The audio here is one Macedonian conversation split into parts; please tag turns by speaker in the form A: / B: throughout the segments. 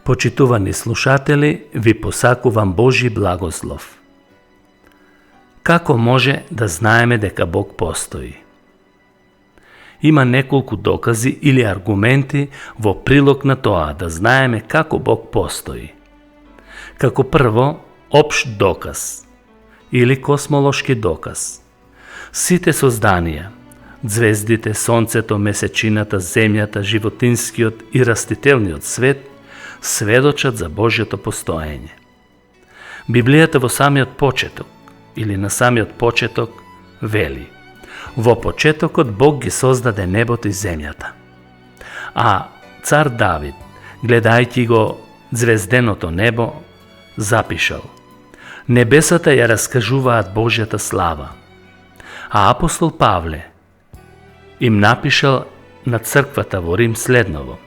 A: Почитувани слушатели, ви посакувам Божи благослов. Како може да знаеме дека Бог постои? Има неколку докази или аргументи во прилог на тоа да знаеме како Бог постои. Како прво, општ доказ или космолошки доказ. Сите созданија, звездите, сонцето, месечината, земјата, животинскиот и растителниот свет сведочат за Божјото постоење. Библијата во самиот почеток или на самиот почеток вели: во почетокот Бог ги создаде небото и земјата. А цар Давид, гледајќи го звезденото небо, запишал: небесата ја раскажуваат Божјата слава. А апостол Павле им напишал на црквата во Рим следново: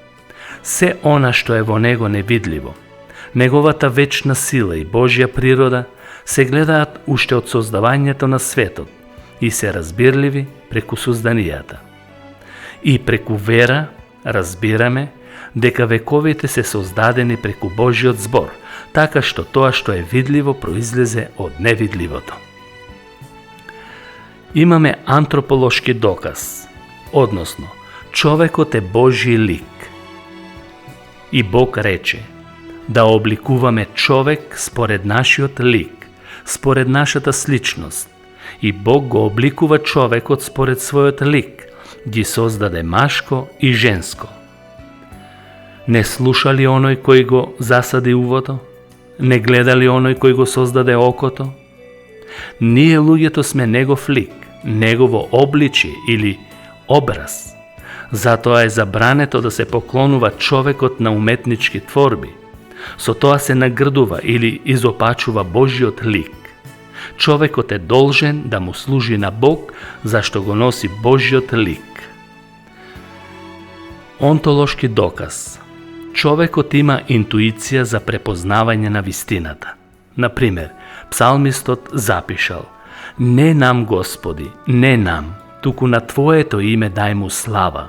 A: се она што е во него невидливо, неговата вечна сила и Божја природа се гледаат уште од создавањето на светот и се разбирливи преку созданијата. И преку вера разбираме дека вековите се создадени преку Божјиот збор, така што тоа што е видливо произлезе од невидливото. Имаме антрополошки доказ, односно човекот е Божји лик. И Бог рече да обликуваме човек според нашиот лик, според нашата сличност. И Бог го обликува човекот според својот лик, ги создаде машко и женско. Не слуша ли оној кој го засади увото? Не гледа ли оној кој го создаде окото? Ние луѓето сме негов лик, негово обличие или образ. Затоа е забрането да се поклонува човекот на уметнички творби. Со тоа се нагрдува или изопачува Божјиот лик. Човекот е должен да му служи на Бог, зашто го носи Божјиот лик. Онтолошки доказ. Човекот има интуиција за препознавање на вистината. Например, псалмистот запишал: не нам, Господи, не нам, туку на Твоето име дај му слава,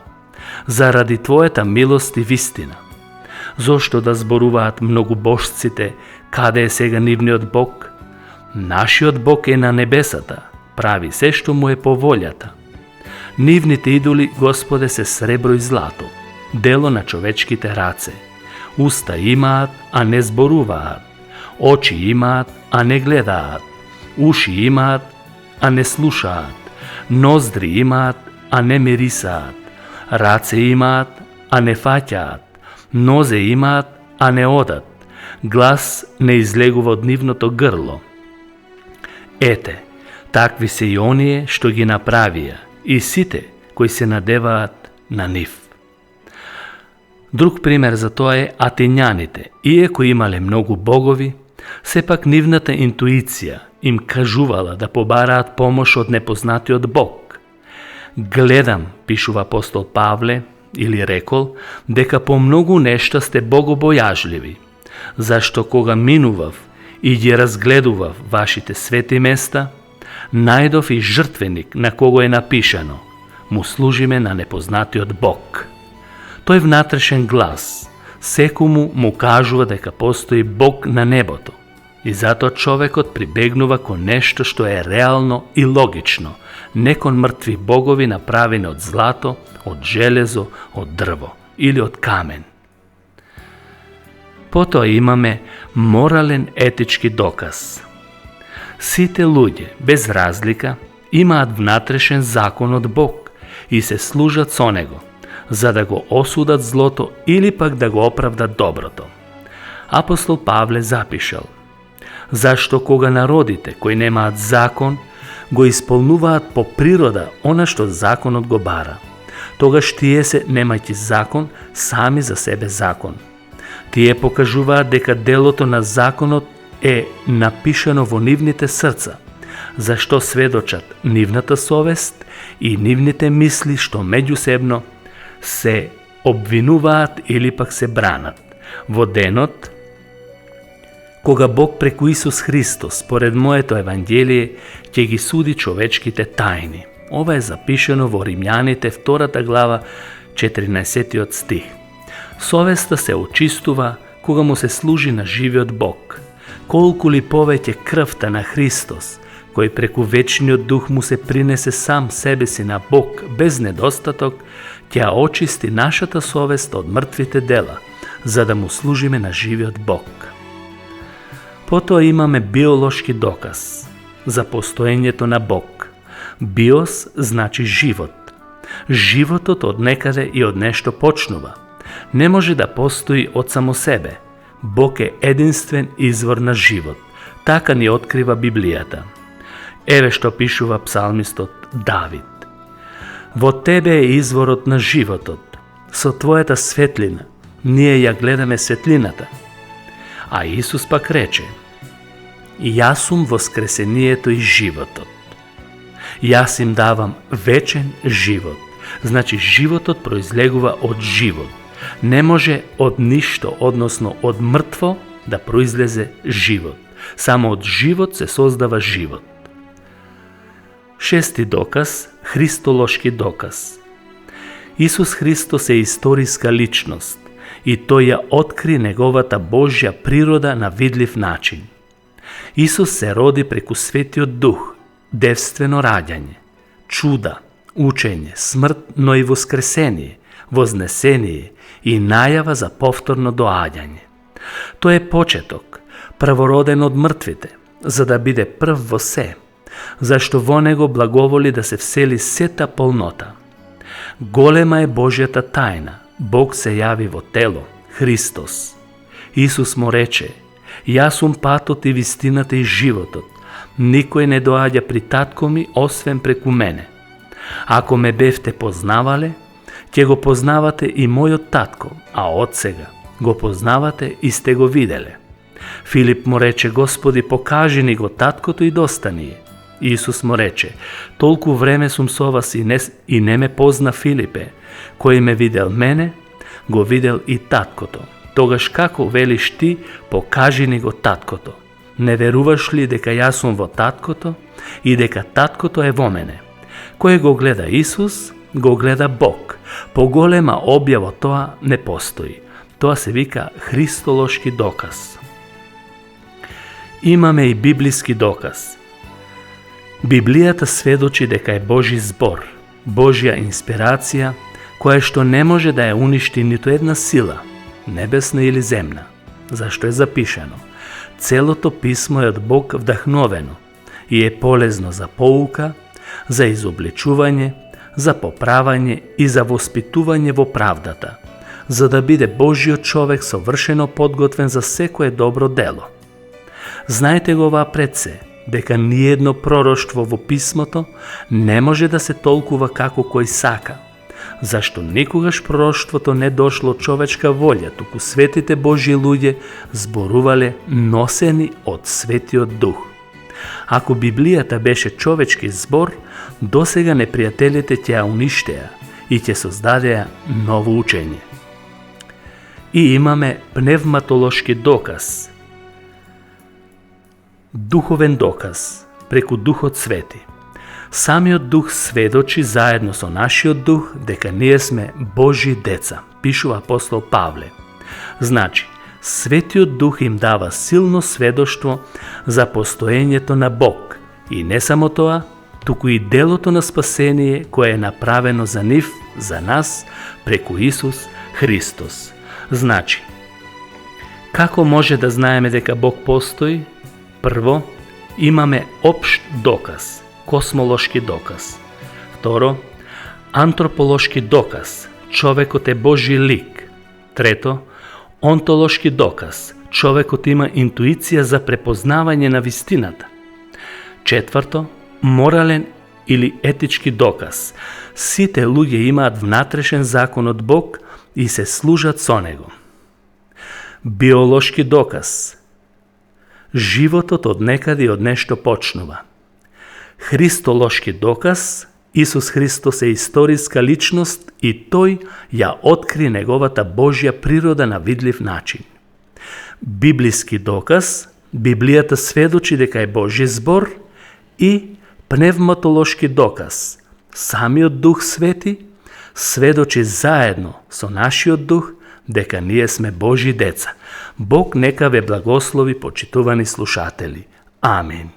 A: заради Твојата милост и вистина. Зошто да зборуваат многубожците, каде е сега нивниот Бог? Нашиот Бог е на небесата, прави се што му е по волјата. Нивните идоли, Господе, се сребро и злато, дело на човечките раце. Уста имаат, а не зборуваат. Очи имаат, а не гледаат. Уши имаат, а не слушаат. Ноздри имаат, а не мирисаат. Раце имаат, а не фаќаат. Нозе имаат, а не одат. Глас не излегува од нивното грло. Ете, такви се и оние што ги направија, и сите кои се надеваат на нив. Друг пример за тоа е атињаните. Иако имале многу богови, сепак нивната интуиција им кажувала да побараат помош од непознатиот Бог. Гледам, пишува апостол Павле, или рекол, дека по многу нешта сте богобојажливи, зашто кога минував и ги разгледував вашите свети места, најдов и жртвеник на кого е напишано: му служиме на непознатиот Бог. Тој внатрешен глас секому му кажува дека постои Бог на небото, и затоа човекот прибегнува кон нешто што е реално и логично, не кон мртви богови направени од злато, од железо, од дрво или од камен. Потоа имаме морален етички доказ. Сите луѓе, без разлика, имаат внатрешен закон од Бог и се служат со него, за да го осудат злото или пак да го оправдат доброто. Апостол Павле запишал: зашто кога народите кои немаат закон го исполнуваат по природа она што законот го бара, тогаш тие се, немајќи закон, сами за себе закон. Тие покажуваат дека делото на законот е напишано во нивните срца, зашто сведочат нивната совест и нивните мисли што меѓусебно се обвинуваат или пак се бранат. Во денот, кога Бог преку Исус Христос, според моето Евангелие, ќе ги суди човечките тајни. Ова е запишено во Римјаните 2 глава 14 стих. Совеста се очистува кога му се служи на живиот Бог. Колку ли повеќе крвта на Христос, кој преку вечниот дух му се принесе сам себе си на Бог без недостаток, ќе очисти нашата совест од мртвите дела, за да му служиме на живиот Бог. Потоа имаме биолошки доказ за постоењето на Бог. Биос значи живот. Животот од некаде и од нешто почнува. Не може да постои од само себе. Бог е единствен извор на живот. Така ни открива Библијата. Еве што пишува псалмистот Давид. Во тебе е изворот на животот. Со твојата светлина ние ја гледаме светлината. А Исус пак рече: Јас сум воскресението и животот. Јас им давам вечен живот. Значи животот произлегува од живот. Не може од ништо, односно од мртво, да произлезе живот. Само од живот се создава живот. Шести доказ, христолошки доказ. Исус Христос е историска личност и тој ја откри неговата Божја природа на видлив начин. Исус се роди преку Светиот Дух, девствено раѓање, чуда, учење, смрт, но и воскресение, вознесение и најава за повторно доаѓање. Тој е почеток, првороден од мртвите, за да биде прв во се, зашто во него благоволи да се всели сета полнота. Голема е Божјата тајна, Бог се јави во тело, Христос. Исус му рече: Јас сум патот и вистината и животот. Никој не доаѓа при татко ми, освен преку мене. Ако ме бевте познавале, ќе го познавате и мојот татко, а од сега го познавате и сте го виделе. Филип му рече: Господи, покажи ни го таткото и доста ни е. Исус му рече: Толку време сум со вас и не ме позна Филипе. Кој ме видел мене, го видел и таткото. Тогаш како велиш ти: покажи ни го таткото? Не веруваш ли дека јас сум во таткото и дека таткото е во мене? Кој го гледа Исус, го гледа Бог. Поголема објава тоа не постои. Тоа се вика христолошки доказ. Имаме и библиски доказ. Библијата сведочи дека е Божи збор, Божја инспирација, која што не може да ја уништи ниту една сила, небесна или земна, зашто е запишано: целото писмо е од Бог вдахновено и е полезно за поука, за изобличување, за поправање и за воспитување во правдата, за да биде Божиот човек совршено подготвен за секое добро дело. Знаете го ова пред се, дека ниедно пророштво во писмото не може да се толкува како кој сака, зашто никогаш пророштвото не дошло од човечка волја, туку светите Божји луѓе зборувале носени од Светиот Дух. Ако Библијата беше човечки збор, досега непријателите ќе ја уништеа и ќе создадеа ново учење. И имаме пневматолошки доказ, духовен доказ, преку Духот Свети. Самиот Дух сведочи заедно со нашиот дух дека ние сме Божји деца, пишува апостол Павле. Значи, Светиот Дух им дава силно сведоштво за постоењето на Бог и не само тоа, туку и делото на спасение кое е направено за нив, за нас, преку Исус Христос. Значи, како може да знаеме дека Бог постои? Прво, имаме општ доказ, космолошки доказ. Второ, антрополошки доказ, човекот е Божји лик. Трето, онтолошки доказ, човекот има интуиција за препознавање на вистината. Четврто, морален или етички доказ. Сите луѓе имаат внатрешен закон од Бог и се служат со него. Биолошки доказ. Животот од некаде и од нешто почнува. Христолошки доказ. Исус Христос е историска личност и тој ја откри неговата Божја природа на видлив начин. Библиски доказ. Библијата сведочи дека е Божји збор. И пневматолошки доказ. Самиот Дух Свети сведочи заедно со нашиот дух дека ние сме Божи деца. Бог нека ве благослови, почитувани слушатели. Амин.